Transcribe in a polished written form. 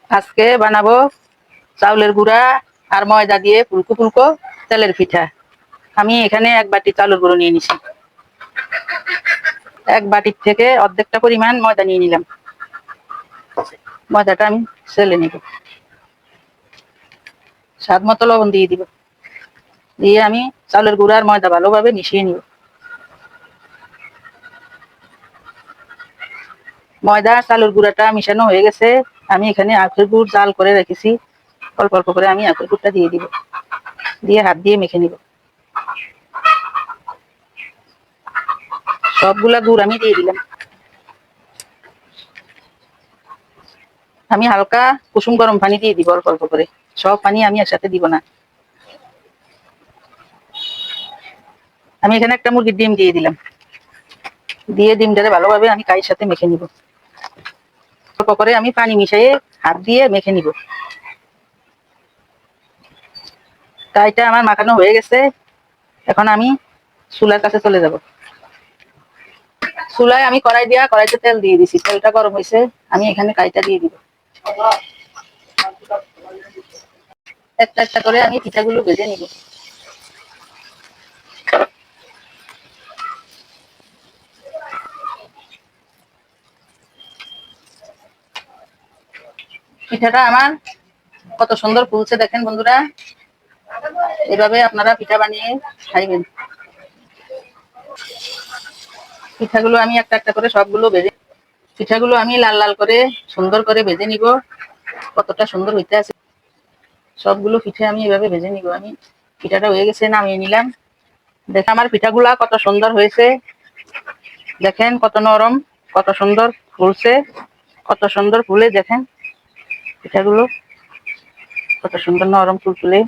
আজকে বানাবো চাউলের গুঁড়া আর ময়দা দিয়ে ফুলকো ফুলকো তেলের পিঠা। আমি এখানে এক বাটি চাউলের গুঁড়ো নিয়ে নিছি। এক বাটির থেকে অর্ধেকটা পরিমাণ ময়দা নিয়ে নিলাম। ময়দাটা আমি চেলে নিব। স্বাদ মতো লবণ দিয়ে দিব। দিয়ে আমি চাউলের গুঁড়া আর ময়দা ভালোভাবে মিশিয়ে নিব। ময়দা চালের গুঁড়াটা মিশানো হয়ে গেছে। আমি এখানে আখের গুড় জাল করে রেখেছি। অল্প অল্প করে আমি আখের গুড়টা দিয়ে দিব। দিয়ে হাত দিয়ে মেখে নিব। সবগুলা গুড় আমি দিয়ে দিলাম। আমি হালকা কুসুম গরম পানি দিয়ে দিব অল্প অল্প করে। সব পানি আমি একসাথে দিব না। আমি এখানে একটা মুরগির ডিম দিয়ে দিলাম। দিয়ে ডিমটারে ভালোভাবে আমি কাইয়ের সাথে মেখে নিব। অল্প করে আমি পানি মিশিয়ে হাত দিয়ে মেখে নিব। কাইটা আমার মাখানো হয়ে গেছে। এখন আমি চুলার কাছে চলে যাব। চুলায় আমি কড়াইতে তেল দিয়ে দিছি। তেলটা গরম হয়েছে। আমি এখানে কাইটা দিয়ে দিব। একটা একটা করে আমি পিঠাগুলো ভেজে নিব। পিঠাটা আমার কত সুন্দর ফুলছে দেখেন বন্ধুরা। এভাবে আপনারা পিঠা বানিয়ে খাইবেন। পিঠাগুলো আমি একটা একটা করে সবগুলো ভেজে, পিঠাগুলো আমি লাল লাল করে সুন্দর করে ভেজে নিব। কতটা সুন্দর হইতে আছে। সবগুলো পিঠে আমি এভাবে ভেজে নিব। আমি পিঠাটা হয়ে গেছে, নামিয়ে নিলাম। দেখেন আমার পিঠাগুলা কত সুন্দর হয়েছে। দেখেন কত নরম, কত সুন্দর ফুলছে, কত সুন্দর ফুলে। দেখেন পিঠাগুলো কত সুন্দর নরম ফুলফুলে।